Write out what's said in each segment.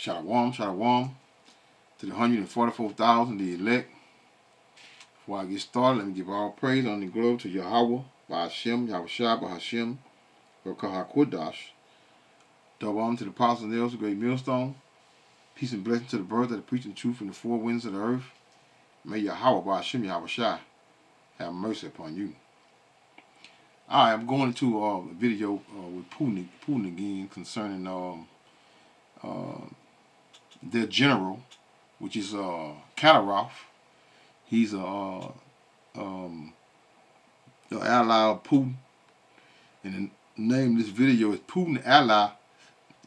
Shalom to the 144,000, the elect. Before I get started, let me give all praise and the glory to Yahweh, Ba'ashem, Yahushua, Ba'ashem, Ba'akahakudash. Double honor to the apostles and elders, the great millstone. Peace and blessing to the birth that are preaching the truth in the four winds of the earth. May Yahweh, Ba'ashem, Yahushua, have mercy upon you. Alright, I'm going into a video with Putin again concerning their general, which is Kadyrov. He's the ally of Putin, and the name of this video is Putin ally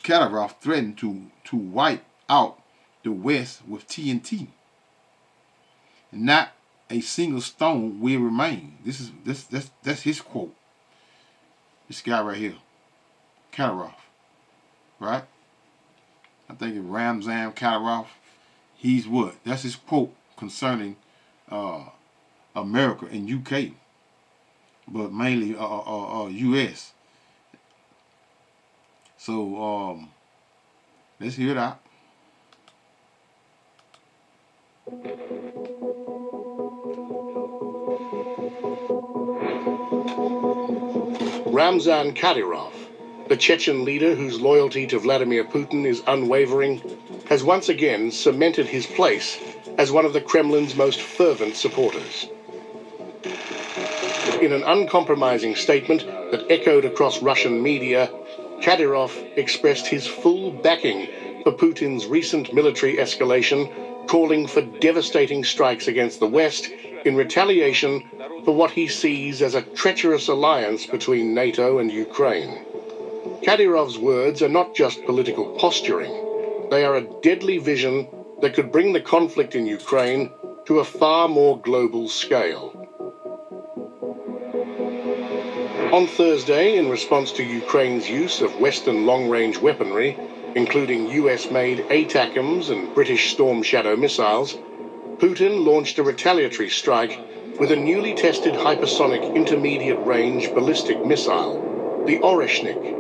Kadyrov threatened to wipe out the West with TNT. And not a single stone will remain. That's his quote. This guy right here, Kadyrov, right? I think it's Ramzan Kadyrov. He's what? That's his quote concerning America and UK, but mainly US. So let's hear it out. Ramzan Kadyrov, the Chechen leader whose loyalty to Vladimir Putin is unwavering, has once again cemented his place as one of the Kremlin's most fervent supporters. In an uncompromising statement that echoed across Russian media, Kadyrov expressed his full backing for Putin's recent military escalation, calling for devastating strikes against the West in retaliation for what he sees as a treacherous alliance between NATO and Ukraine. Kadyrov's words are not just political posturing. They are a deadly vision that could bring the conflict in Ukraine to a far more global scale. On Thursday, in response to Ukraine's use of Western long-range weaponry, including US-made ATACMS and British Storm Shadow missiles, Putin launched a retaliatory strike with a newly tested hypersonic intermediate-range ballistic missile, the Oreshnik.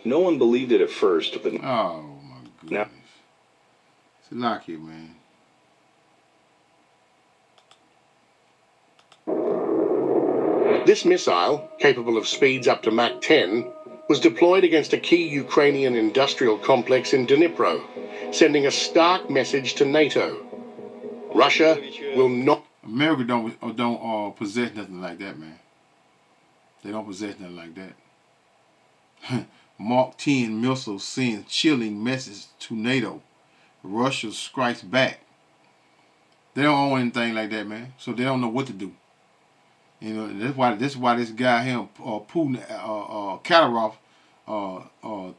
No one believed it at first, but... Oh, my goodness. It's a lock here, man. This missile, capable of speeds up to Mach 10, was deployed against a key Ukrainian industrial complex in Dnipro, sending a stark message to NATO. Russia will not... America don't possess nothing like that, man. They don't possess nothing like that. Mark 10 missiles sends chilling message to NATO. Russia strikes back. They don't own anything like that, man. So they don't know what to do. You know, that's why this guy here, Putin, Kadyrov,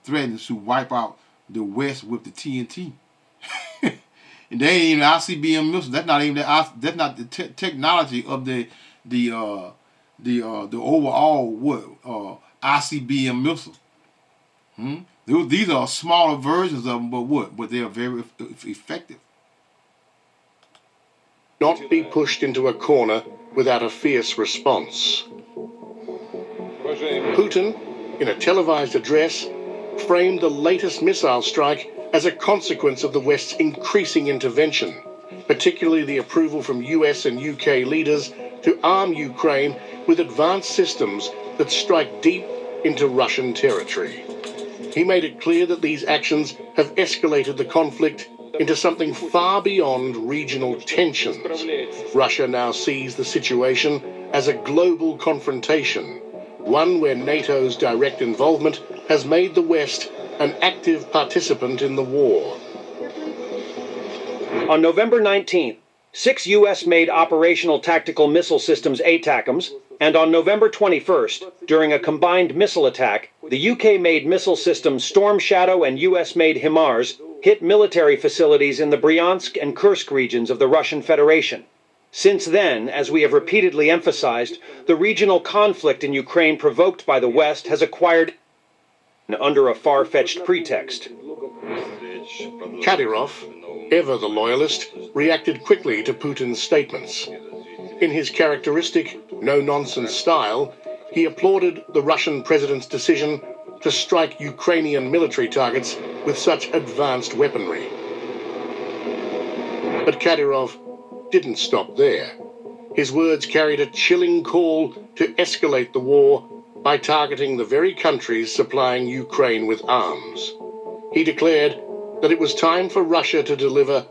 threatens to wipe out the West with the TNT. And they ain't even ICBM missiles. That's not even that's not the technology of the overall ICBM missile. These are smaller versions of them, but they are very effective. Not be pushed into a corner without a fierce response. Putin, in a televised address, framed the latest missile strike as a consequence of the West's increasing intervention, particularly the approval from US and UK leaders to arm Ukraine with advanced systems that strike deep into Russian territory. He made it clear that these actions have escalated the conflict into something far beyond regional tensions. Russia now sees the situation as a global confrontation, one where NATO's direct involvement has made the West an active participant in the war. On November 19th, 6 U.S.-made operational tactical missile systems ATACMS, and on November 21st, during a combined missile attack, the UK-made missile systems Storm Shadow and US-made HIMARS hit military facilities in the Bryansk and Kursk regions of the Russian Federation. Since then, as we have repeatedly emphasized, the regional conflict in Ukraine provoked by the West has acquired under a far-fetched pretext. Kadyrov, ever the loyalist, reacted quickly to Putin's statements. In his characteristic, no-nonsense style, he applauded the Russian president's decision to to strike Ukrainian military targets with such advanced weaponry. But Kadyrov didn't stop there. His words carried a chilling call to escalate the war by targeting the very countries supplying Ukraine with arms. He declared that it was time for Russia to deliver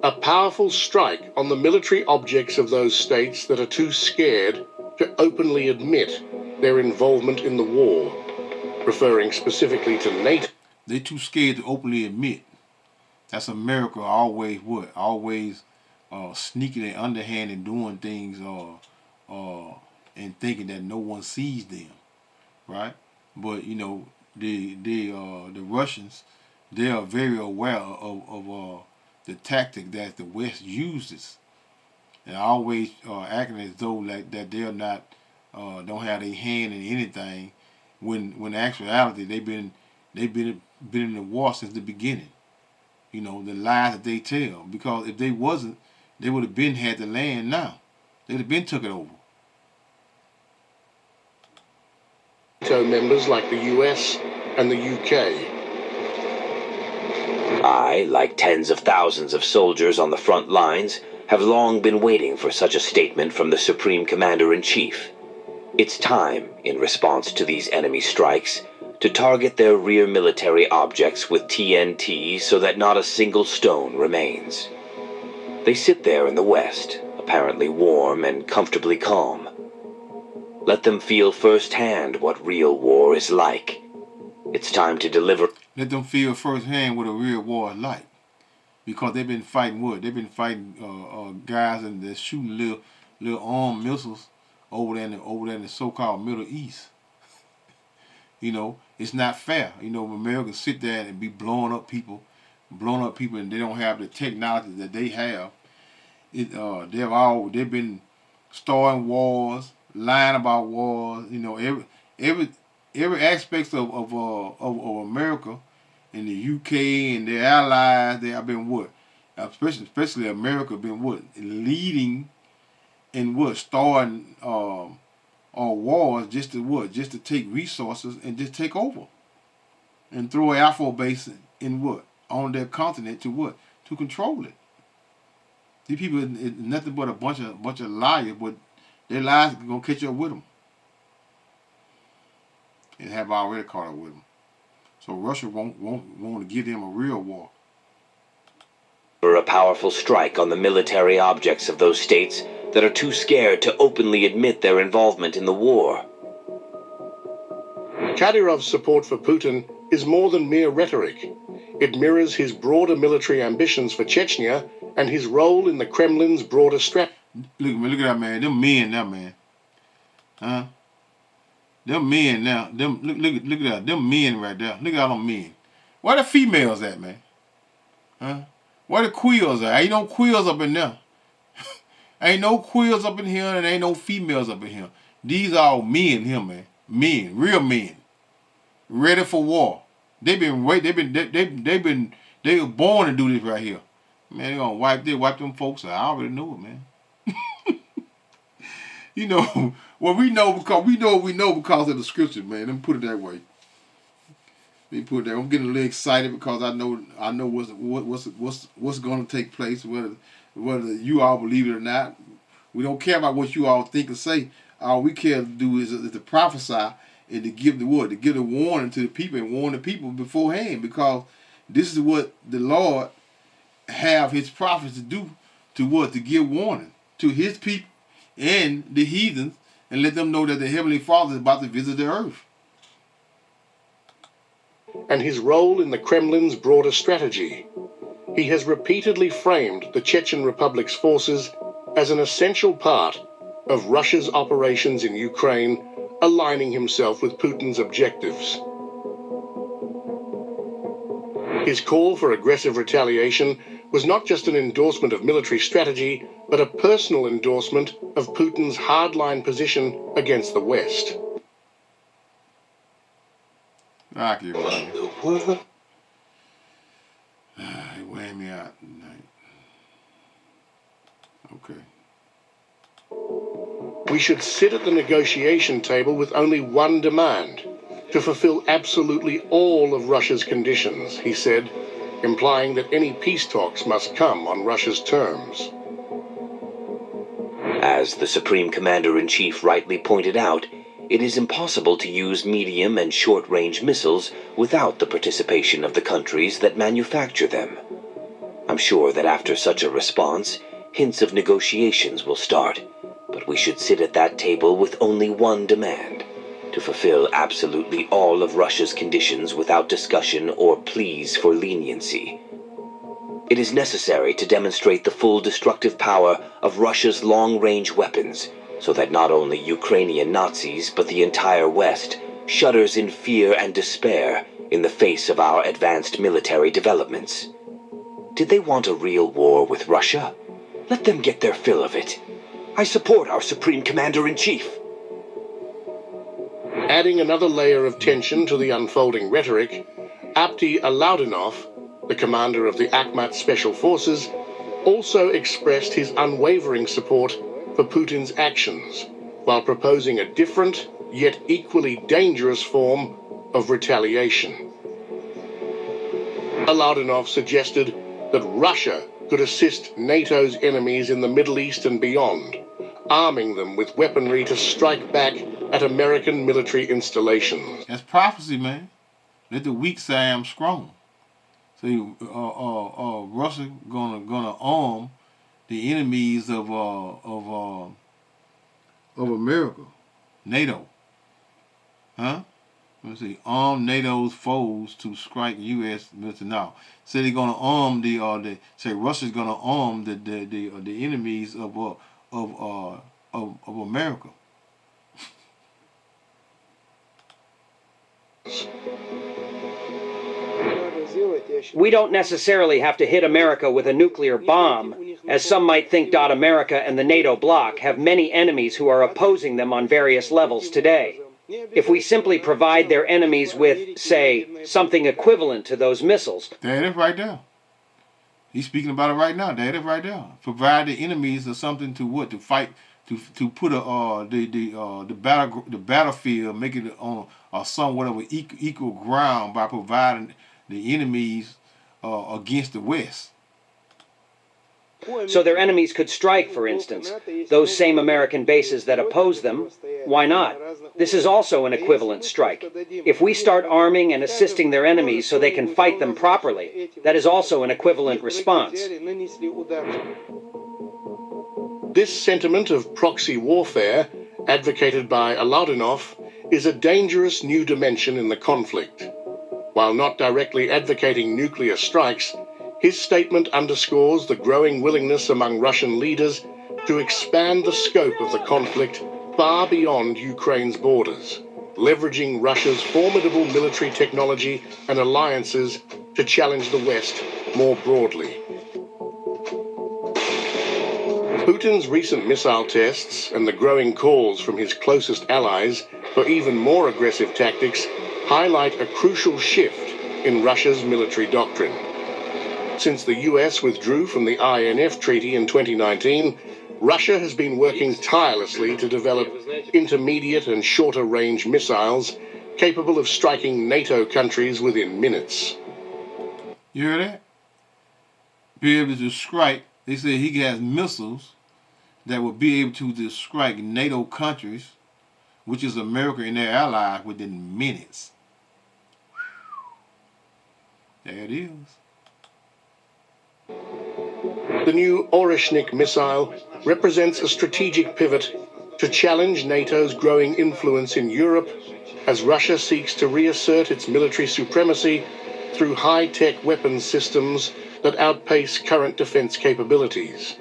a powerful strike on the military objects of those states that are too scared to openly admit their involvement in the war, referring specifically to NATO. They're too scared to openly admit. That's America always what? Always sneaking and underhand and doing things and thinking that no one sees them, right? But you know the Russians, they are very aware of the tactic that the West uses, and always acting as though like that they're not don't have their hand in anything, when in actuality they've been in the war since the beginning. You know, the lies that they tell, because if they wasn't, they would have been had the land now. They'd have been took it over. NATO members like the US and the UK. I, like tens of thousands of soldiers on the front lines, have long been waiting for such a statement from the Supreme Commander-in-Chief. It's time, in response to these enemy strikes, to target their rear military objects with TNT so that not a single stone remains. They sit there in the West, apparently warm and comfortably calm. Let them feel firsthand what real war is like. It's time to deliver. Let them feel firsthand what a real war is like, because they've been fighting what? They've been fighting guys and they're shooting little armed missiles over there in the so-called Middle East. You know, it's not fair. You know, Americans sit there and be blowing up people, and they don't have the technology that they have. They've been starting wars, lying about wars. You know, every aspect of America and the UK and their allies, they have been what? Especially America, been what? Leading in what? Starting wars just to what? Just to take resources and just take over. And throw an Air Force base in what? On their continent to what? To control it. These people is nothing but a bunch of liars, but their lies are gonna catch up with them. And have already caught up with them. So Russia won't want to give them a real war. For a powerful strike on the military objects of those states that are too scared to openly admit their involvement in the war. Kadyrov's support for Putin is more than mere rhetoric. It mirrors his broader military ambitions for Chechnya and his role in the Kremlin's broader strategy. Look at that, man. Them men now, man. Huh? Them men now. Look at that. Them men right there. Look at all them men. Where the females at, man? Huh? Where the queers at? Ain't no queers up in there. Ain't no queers up in here, and ain't no females up in here. These are all men here, man. Men, real men, ready for war. They were born to do this right here. Man, they gonna wipe them folks out. I already know it, man. You know, well, we know because of the scripture, man. Let me put it that way. I'm getting a little excited because I know what's going to take place, whether you all believe it or not. We don't care about what you all think or say. All we care to do is to prophesy and to give the word, to give the warning to the people and warn the people beforehand, because this is what the Lord have his prophets to do, to give warning to his people and the heathens, and let them know that the Heavenly Father is about to visit the earth. And his role in the Kremlin's broader strategy. He has repeatedly framed the Chechen Republic's forces as an essential part of Russia's operations in Ukraine, aligning himself with Putin's objectives. His call for aggressive retaliation was not just an endorsement of military strategy, but a personal endorsement of Putin's hardline position against the West. I can What? He wearing me out tonight. Okay. We should sit at the negotiation table with only one demand: to fulfill absolutely all of Russia's conditions, he said, implying that any peace talks must come on Russia's terms. As the Supreme Commander-in-Chief rightly pointed out, it is impossible to use medium and short-range missiles without the participation of the countries that manufacture them. I'm sure that after such a response, hints of negotiations will start, but we should sit at that table with only one demand: to fulfill absolutely all of Russia's conditions without discussion or pleas for leniency. It is necessary to demonstrate the full destructive power of Russia's long-range weapons, so that not only Ukrainian Nazis but the entire West shudders in fear and despair in the face of our advanced military developments. Did they want a real war with Russia? Let them get their fill of it. I support our Supreme Commander-in-Chief. Adding another layer of tension to the unfolding rhetoric, Abdi Alaudinov, the commander of the Akhmat Special Forces, also expressed his unwavering support for Putin's actions, while proposing a different, yet equally dangerous form of retaliation. Alaudinov suggested that Russia could assist NATO's enemies in the Middle East and beyond, arming them with weaponry to strike back at American military installations. That's prophecy, man. Let the weak say I'm strong. See, Russia gonna arm the enemies of America, NATO, huh? Let's see, arm NATO's foes to strike U.S. military. Now, say they're gonna arm say Russia's gonna arm the enemies of America. We don't necessarily have to hit America with a nuclear bomb, as some might think. America and the NATO bloc have many enemies who are opposing them on various levels today. If we simply provide their enemies with, say, something equivalent to those missiles. There it is right there. He's speaking about it right now. There it is right there. Provide the enemies of something to what? To fight, to put the battlefield, make it on somewhat of an equal ground by providing the enemies against the West. So their enemies could strike, for instance, those same American bases that oppose them. Why not? This is also an equivalent strike. If we start arming and assisting their enemies so they can fight them properly, that is also an equivalent response. This sentiment of proxy warfare, advocated by Alaudinov, is a dangerous new dimension in the conflict. While not directly advocating nuclear strikes, his statement underscores the growing willingness among Russian leaders to expand the scope of the conflict far beyond Ukraine's borders, leveraging Russia's formidable military technology and alliances to challenge the West more broadly. Putin's recent missile tests and the growing calls from his closest allies for even more aggressive tactics highlight a crucial shift in Russia's military doctrine. Since the US withdrew from the INF Treaty in 2019, Russia has been working tirelessly to develop intermediate and shorter-range missiles capable of striking NATO countries within minutes. You hear that? Be able to strike. They say he has missiles that will be able to strike NATO countries, which is America and their allies, within minutes. There it is. The new Oreshnik missile represents a strategic pivot to challenge NATO's growing influence in Europe as Russia seeks to reassert its military supremacy through high-tech weapons systems that outpace current defense capabilities.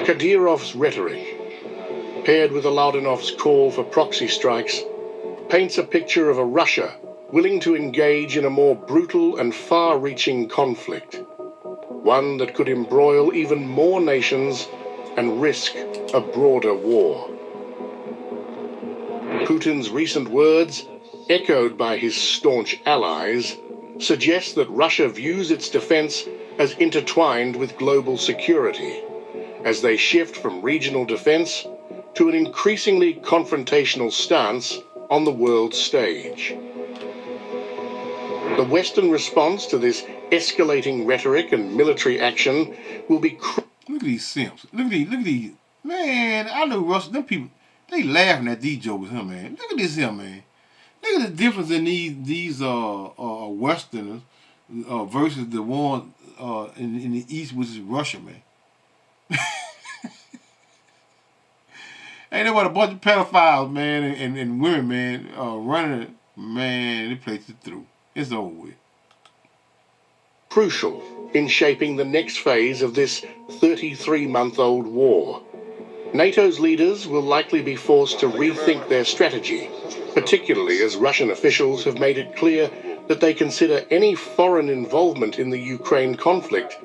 Kadyrov's rhetoric, paired with Alaudinov's call for proxy strikes, paints a picture of a Russia willing to engage in a more brutal and far-reaching conflict, one that could embroil even more nations and risk a broader war. Putin's recent words, echoed by his staunch allies, suggest that Russia views its defense as intertwined with global security, as they shift from regional defense to an increasingly confrontational stance on the world stage. The Western response to this escalating rhetoric and military action will be... Look at these simps. Look at these. Man, I know Russell, them people, they laughing at these jokers here, man. Look at this here, man. Look at the difference in these Westerners versus the one in the East, which is Russia, man. Ain't that what a bunch of pedophiles, man, and women, man, running it, man, they place it through. It's over with. Crucial in shaping the next phase of this 33-month-old war. NATO's leaders will likely be forced to rethink their strategy, particularly as Russian officials have made it clear that they consider any foreign involvement in the Ukraine conflict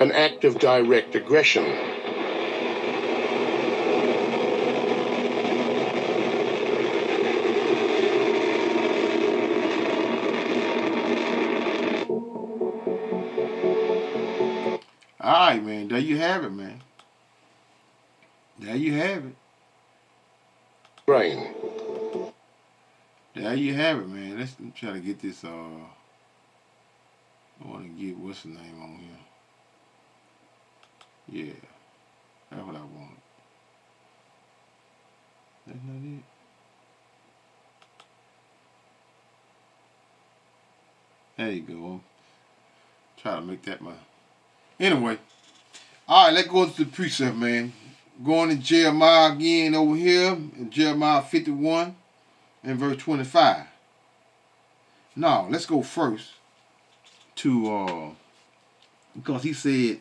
an act of direct aggression. Alright, man, there you have it, man. There you have it. Ukraine. There you have it, man. Let's try to get this, I want to get, what's the name on here? Yeah, that's what I want. That's not it. There you go. Try to make that my... Anyway, all right, let's go to the precept, man. Going to Jeremiah again over here, in Jeremiah 51 and verse 25. Now, let's go first to, because he said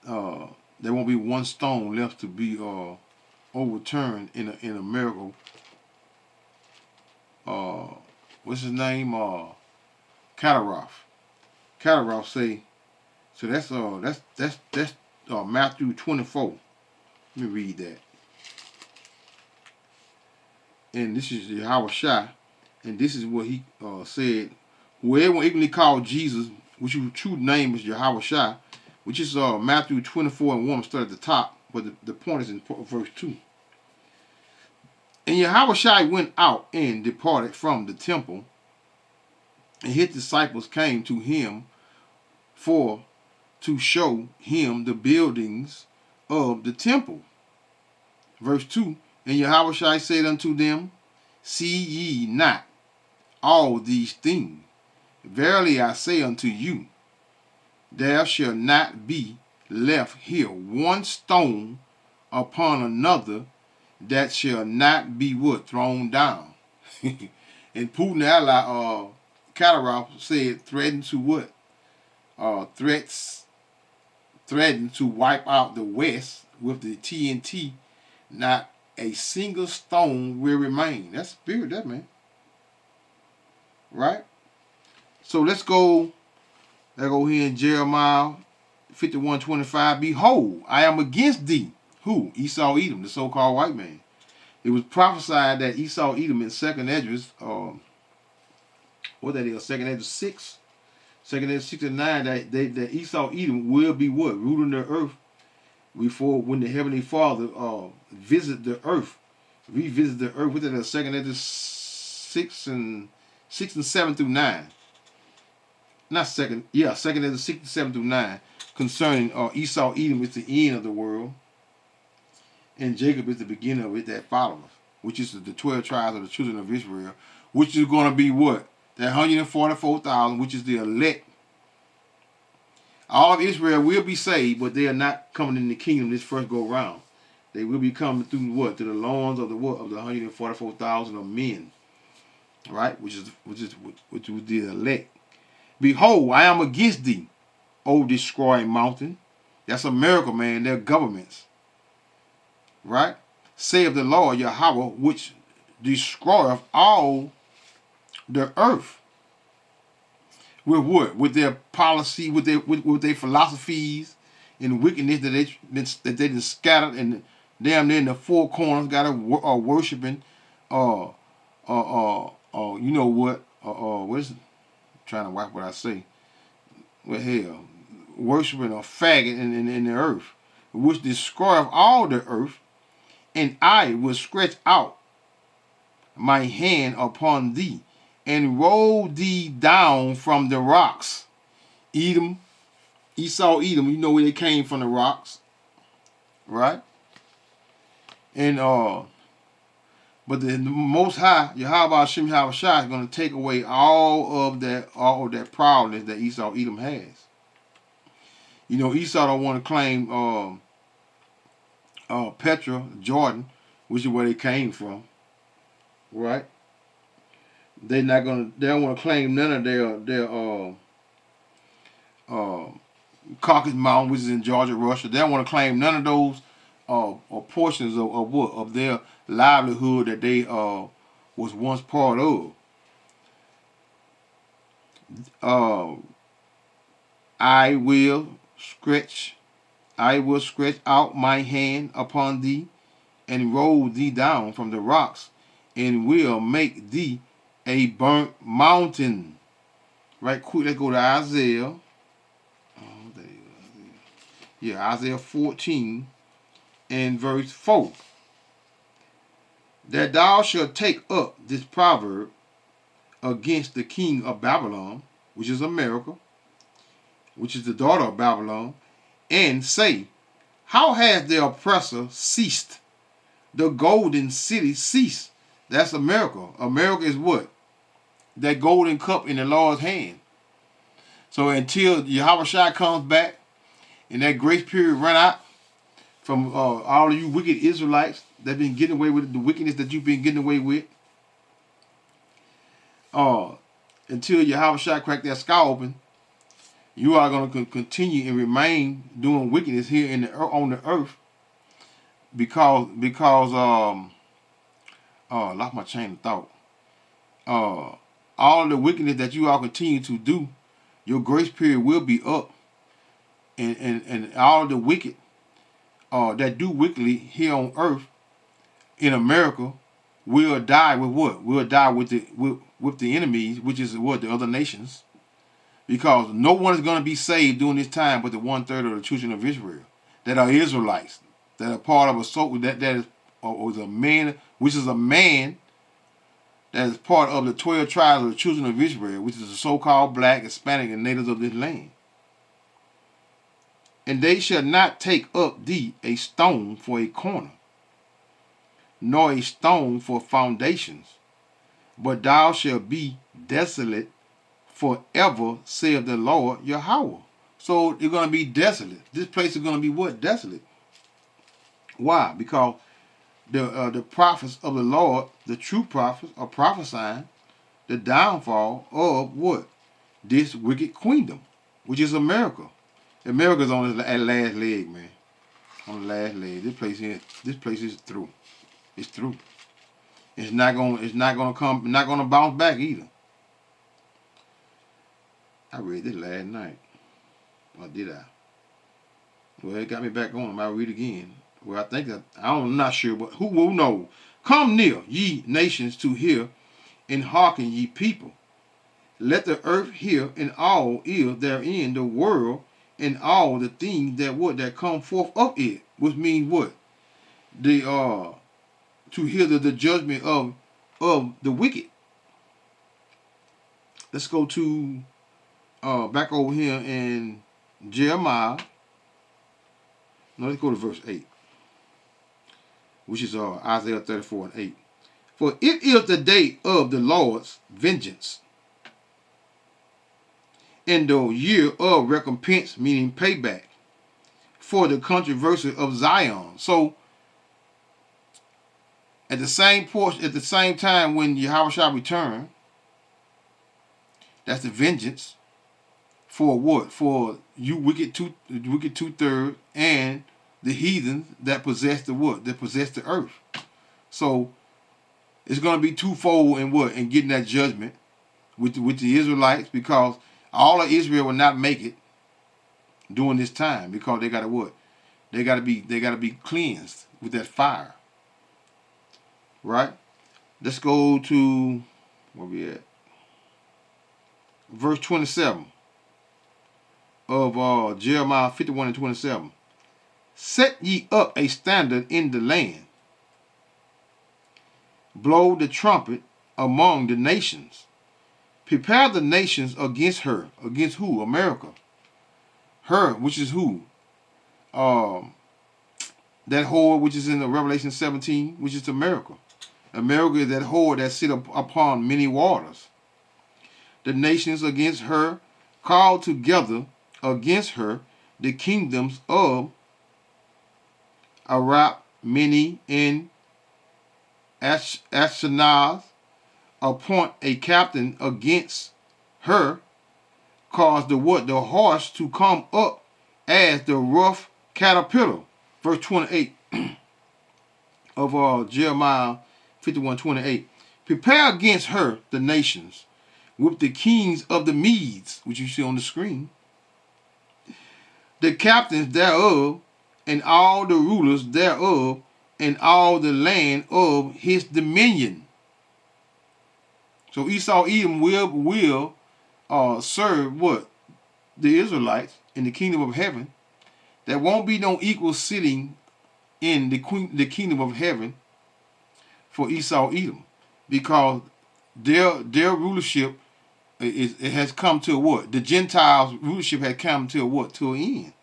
there won't be one stone left to be overturned in a miracle. What's his name? Kadyrov. Kadyrov say, so that's Matthew 24. Let me read that. And this is Yahweh Shai, and this is what he said. Whoever equally called Jesus, which his true name is Yahweh Shai, which is Matthew 24 and 1, start at the top, but the point is in verse 2. And Yahweh Shai went out and departed from the temple, and his disciples came to him to show him the buildings of the temple. Verse 2, and Yahweh Shai said unto them, see ye not all these things? Verily I say unto you, there shall not be left here one stone upon another that shall not be what? Thrown down. And Putin ally Kadyrov said threatened to what? Threatened to wipe out the West with the TNT. Not a single stone will remain. That's spirit, that man. Right? So let's go here in Jeremiah 51:25. Behold, I am against thee. Who? Esau Edom, the so-called white man. It was prophesied that Esau Edom in 2nd Esdras, what that is, 2nd Esdras 6, 2nd Esdras 6 and 9, that Esau Edom will be what? Ruling the earth before when the Heavenly Father revisit the earth. What that is, 2nd Esdras 6 and 7 through 9. Not 2nd Esdras 6 and 7 through 9, concerning Esau Edom is the end of the world, and Jacob is the beginning of it that followeth, which is the 12 tribes of the children of Israel, which is going to be what? That 144,000, which is the elect. All of Israel will be saved, but they are not coming in the kingdom this first go round. They will be coming through what? To the loins of the what? Of the 144,000 of men, right? Which is the elect. Behold, I am against thee, O destroying mountain. That's a miracle, man. They're governments, right? Saith the Lord Yahweh, which destroyeth all the earth. With what? With their policy, with their philosophies and wickedness that they just scattered and damn near in the four corners got worshiping. You know what? What is it? I'm trying to wipe what I say. Well, hell, worshiping a faggot in the earth, which destroyeth all the earth, and I will stretch out my hand upon thee, and roll thee down from the rocks. Edom, Esau, Edom, you know where they came from, the rocks, right? And but the Most High, Yahweh Hashem Yahushua, is going to take away all of that proudness that Esau, Edom has. You know, Esau don't want to claim Petra, Jordan, which is where they came from, right? They don't want to claim none of their Caucasus Mountain, which is in Georgia, Russia. They don't want to claim none of those or portions of their livelihood that they was once part of. I will stretch out my hand upon thee, and roll thee down from the rocks, and will make thee a burnt mountain. Right quick, let's go to Isaiah. Isaiah 14 and verse 4. That thou shalt take up this proverb against the king of Babylon, which is America, which is the daughter of Babylon, and say, how has the oppressor ceased? The golden city ceased. That's America. America is what? That golden cup in the Lord's hand. So until Yahushua comes back and that grace period run out from all of you wicked Israelites that been getting away with the wickedness that you've been getting away with, until Yahushua crack that sky open, you are going to continue and remain doing wickedness here on the earth because lost my chain of thought. All of the wickedness that you all continue to do, your grace period will be up, and all of the wicked that do wickedly here on earth in America will die with what? Will die with the enemies, which is what? The other nations. Because no one is going to be saved during this time but the 1/3 of the children of Israel that are Israelites, that are part of a soul that is a man, which is a man that is part of the 12 tribes of the children of Israel, which is the so-called black, Hispanic, and natives of this land. And they shall not take up thee a stone for a corner, nor a stone for foundations, but thou shalt be desolate forever, saith the Lord Yahweh. So you're going to be desolate. This place is going to be what? Desolate. Why? Because the prophets of the Lord, the true prophets, are prophesying the downfall of what? This wicked queendom, which is America. America's on its last leg, man. On the last leg. This place is through. It's through. It's not gonna bounce back either. I read this last night. Or did I? Well, it got me back on. I might read again. Well, I think I'm not sure, but who will know? Come near, ye nations, to hear, and hearken, ye people. Let the earth hear, and all ears therein, the world, and all the things that come forth of it. Which means what? To hear the judgment of the wicked. Let's go to back over here in Jeremiah. No, let's go to verse 8, which is Isaiah 34 and 8. For it is the day of the Lord's vengeance, and the year of recompense, meaning payback, for the controversy of Zion. So, at the same time when Yahweh shall return, that's the vengeance for what? For you wicked 2/3 and the heathens that possess the what? That possess the earth. So it's going to be twofold in what? In getting that judgment with the Israelites, because all of Israel will not make it during this time, because they got to what? They got to be cleansed with that fire. Right? Let's go to where we at? Verse 27 of Jeremiah 51 and 27. Set ye up a standard in the land, blow the trumpet among the nations. Prepare the nations against her. Against who? America. Her, which is who? That whore which is in the Revelation 17, which is America. America is that whore that sit upon many waters. The nations against her, called together against her, the kingdoms of Arab, Mini, and Ashkenaz, appoint a captain against her, cause the what? The horse to come up as the rough caterpillar. Verse 28 of Jeremiah 51:28. Prepare against her the nations with the kings of the Medes, which you see on the screen, the captains thereof, and all the rulers thereof, and all the land of his dominion. So Esau Edom will serve what? The Israelites in the kingdom of heaven. There won't be no equal sitting in the kingdom of heaven for Esau Edom, because their rulership it has come to what? The Gentiles' rulership has come to what? To an end.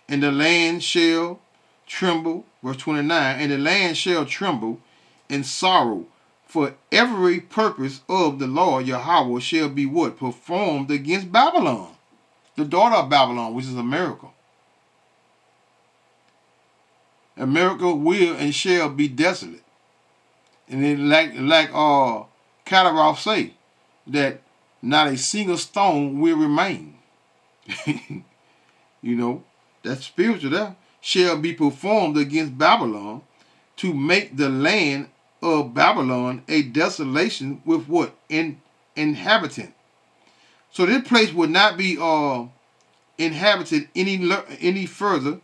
And the land shall tremble, verse 29, and the land shall tremble in sorrow, for every purpose of the Lord Yahweh shall be what? Performed against Babylon, the daughter of Babylon, which is America. America will and shall be desolate. And then like Kadyrov say, that not a single stone will remain. You know, that's spiritual there. Shall be performed against Babylon, to make the land of Babylon a desolation with what? Inhabitant. So this place would not be inhabited any further,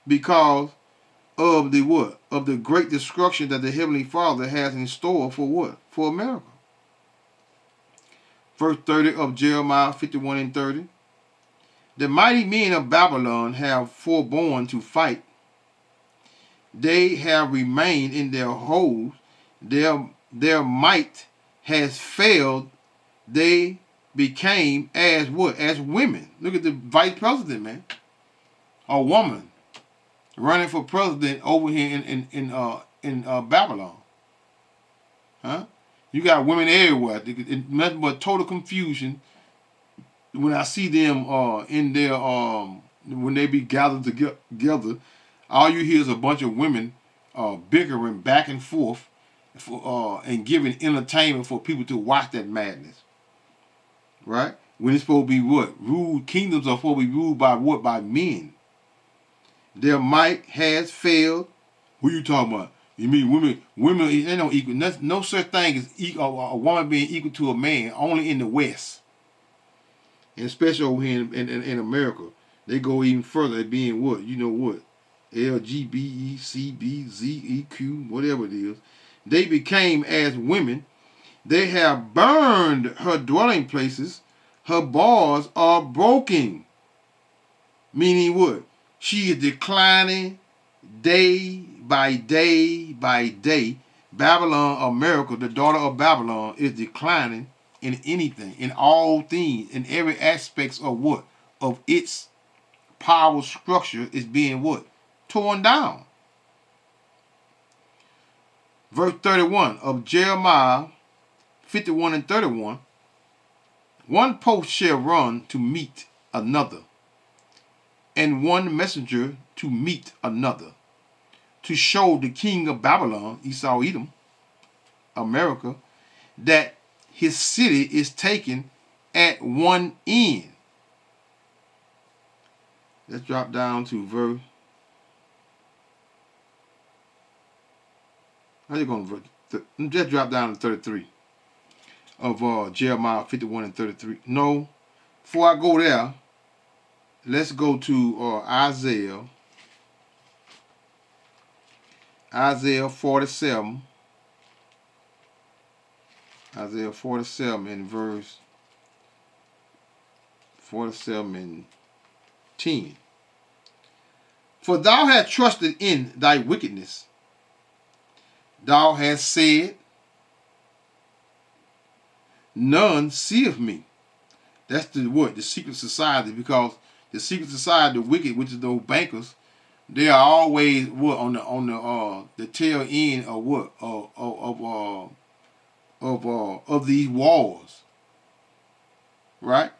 because of the what? Of the great destruction that the Heavenly Father has in store for what? For America. Verse 30 of Jeremiah 51:30. The mighty men of Babylon have forborne to fight. They have remained in their holes. Their might has failed. They became as what? As women. Look at the vice president, man. A woman running for president over here in Babylon. Huh? You got women everywhere. It's nothing but total confusion when I see them in their when they be gathered together. All you hear is a bunch of women bickering back and forth for and giving entertainment for people to watch that madness. Right? When it's supposed to be what? Ruled kingdoms are supposed to be ruled by what? By men. Their might has failed. Who you talking about? You mean women? Women, they don't equal. No such thing as a woman being equal to a man. Only in the West, and especially over here in America, they go even further at being what? You know what? LGBTCBZEQ, whatever it is. They became as women. They have burned her dwelling places. Her bars are broken. Meaning what? She is declining day by day by day. Babylon, America, the daughter of Babylon, is declining in anything, in all things, in every aspect of what? Of its power structure is being what? Torn down. Verse 31 of Jeremiah 51:31. One post shall run to meet another, and one messenger to meet another, to show the king of Babylon, Esau Edom, America, that his city is taken at one end. Let's drop down to verse. How you going to just drop down to 33 of Jeremiah 51:33. No, before I go there, let's go to Isaiah 47. Isaiah 47 in verse 47 and 10. For thou hast trusted in thy wickedness, thou hast said, none seeth me. That's the what? The secret society, because the secret society, the wicked, which is those bankers, they are always what on the tail end of what of these wars, right?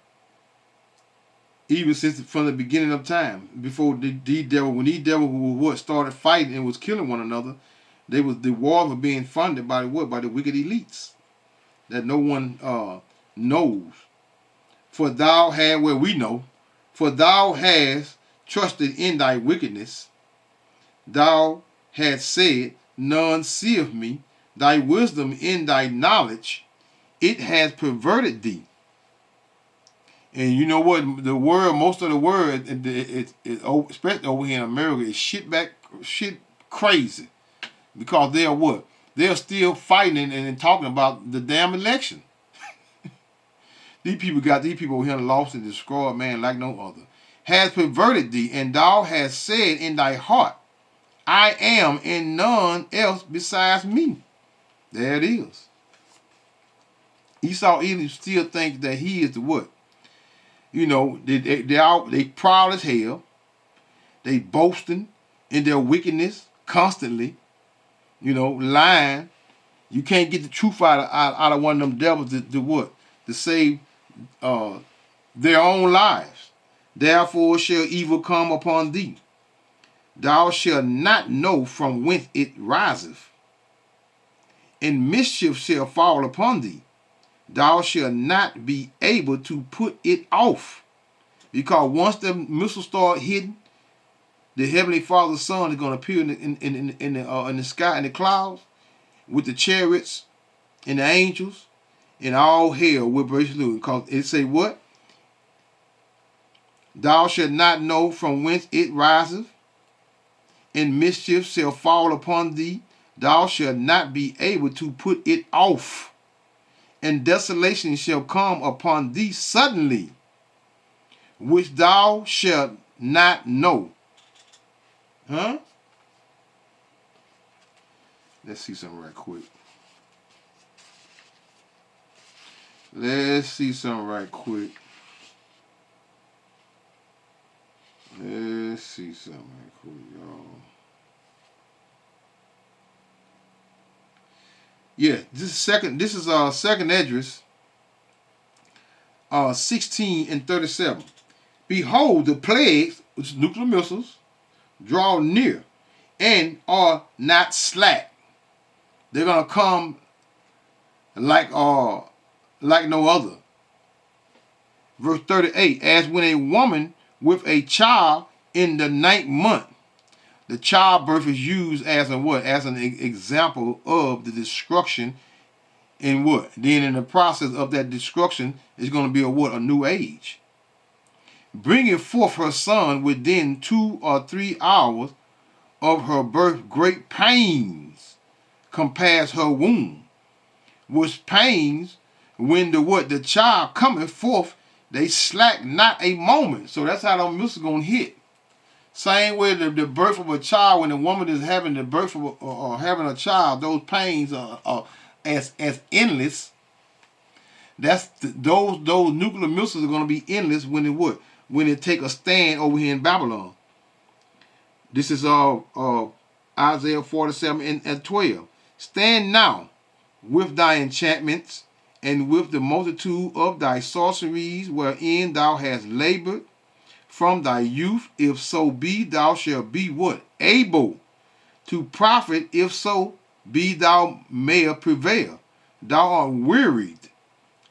Even since from the beginning of time, before these devils, when these devils what started fighting and was killing one another, the wars were being funded by what? By the wicked elites that no one knows. For thou hast, well, we know, for thou hast trusted in thy wickedness. Thou hast said, none seeth me. Thy wisdom in thy knowledge, it has perverted thee. And you know what? The word, most of the word, especially over here in America, is shit crazy. Because they're what? They're still fighting and talking about the damn election. These people here lost and destroyed, man, like no other. Has perverted thee, and thou hast said in thy heart, I am and none else besides me. There it is. Esau even still thinks that he is the what? You know, they proud as hell. They boasting in their wickedness constantly. You know, lying. You can't get the truth out of one of them devils to what? To save their own lives. Therefore shall evil come upon thee. Thou shalt not know from whence it riseth, and mischief shall fall upon thee. Thou shalt not be able to put it off. Because once the missiles start hitting, the Heavenly Father's Son is going to appear in the sky, in the clouds, with the chariots and the angels, and all hell will break loose. Because it say what? Thou shalt not know from whence it riseth, and mischief shall fall upon thee. Thou shalt not be able to put it off. And desolation shall come upon thee suddenly, which thou shalt not know. Huh? Let's see something right quick. Let's see something right quick. Let's see something right quick, y'all. Yeah, this is second Esdras 16 and 37. Behold, the plagues, which is nuclear missiles, draw near and are not slack. They're gonna come like no other. Verse 38, as when a woman with a child in the 9th month. The childbirth is used as a what? As an example of the destruction in what? Then in the process of that destruction is going to be a what? A new age. Bringing forth her son within 2 or 3 hours of her birth, great pains compass her womb, which pains when the what? The child cometh forth, they slack not a moment. So that's how the missiles going to hit. Same way the birth of a child, when the woman is having the birth of or having a child, those pains are as endless. That's those nuclear missiles are going to be endless when it what? When it take a stand over here in Babylon. This is Isaiah 47 and 12. Stand now with thy enchantments and with the multitude of thy sorceries wherein thou hast labored from thy youth, if so be thou shalt be what? Able to profit, if so be thou mayest prevail. Thou art wearied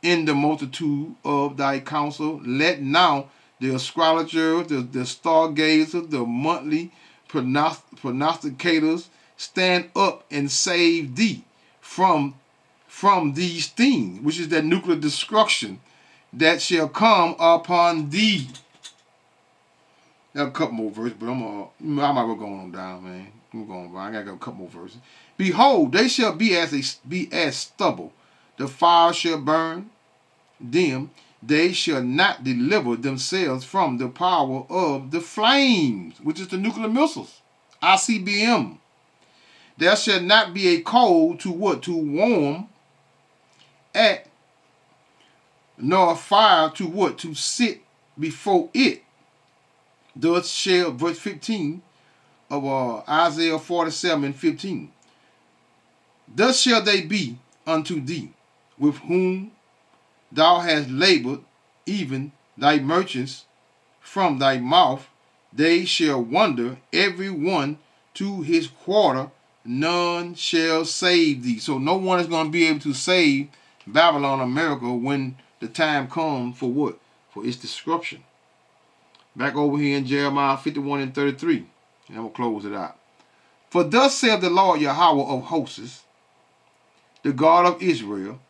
in the multitude of thy counsel. Let now the astrologers, the stargazers, the monthly prognosticators stand up and save thee from these things, which is that nuclear destruction that shall come upon thee. Got a couple more verses, but I might well go on down, man. I'm going. I gotta go a couple more verses. Behold, they shall be as stubble. The fire shall burn them. They shall not deliver themselves from the power of the flames, which is the nuclear missiles, ICBM. There shall not be a cold to what? To warm at, nor a fire to what? To sit before it. Thus shall, verse 15 of Isaiah 47:15. Thus shall they be unto thee, with whom thou hast labored, even thy merchants from thy mouth. They shall wander every one to his quarter, none shall save thee. So no one is going to be able to save Babylon, America, when the time comes for what? For its destruction. Back over here in Jeremiah 51:33. And I'm going to close it out. For thus saith the Lord Yahweh of hosts, the God of Israel,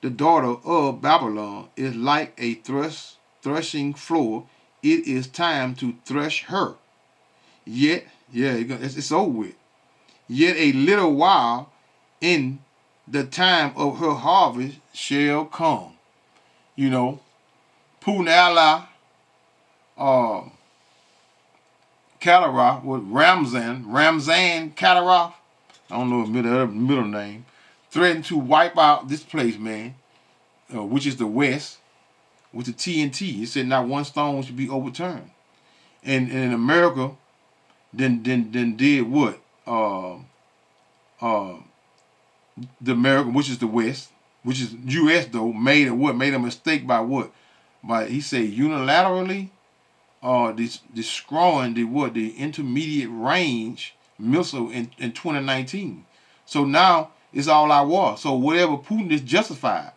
the daughter of Babylon is like a threshing floor. It is time to thresh her. Yet, it's over with. Yet a little while, in the time of her harvest shall come. You know, Putin ally, Kadyrov with Ramzan Kadyrov, I don't know the middle name, threatened to wipe out this place, man, which is the West, with the TNT. He said not one stone should be overturned. And in America, then did what? The American, which is the West, which is U.S. though, made a what? Made a mistake by what? By, he said, unilaterally destroying the intermediate range missile in 2019. So now it's all out war. So whatever Putin is justified.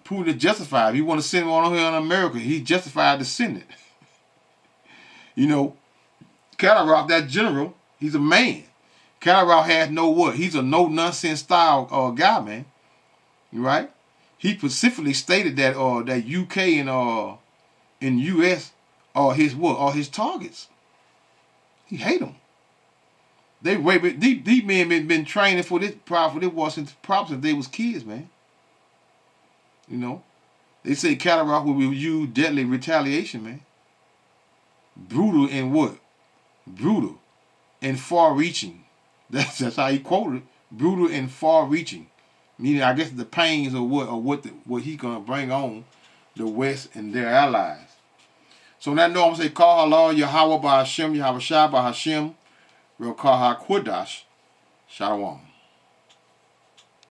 Putin is justified. If you want to send one on here in America, he's justified to send it. You know, Kadyrov, that general, he's a man. Kadyrov has no what? He's a no-nonsense style guy, man. Right? He specifically stated that that UK and in US are his what? Are his targets. He hate them. These men been training for this war since they was kids, man. You know, they say Kadyrov will use deadly retaliation, man. Brutal and what? Brutal and far-reaching. That's how he quoted. Brutal and far-reaching. Meaning, I guess the pains of what he gonna bring on the West and their allies. So now I'm gonna say, call Allah Yahweh by Hashem, Yahweh Shah by Hashem, Real Kaha Quadash, Shalom.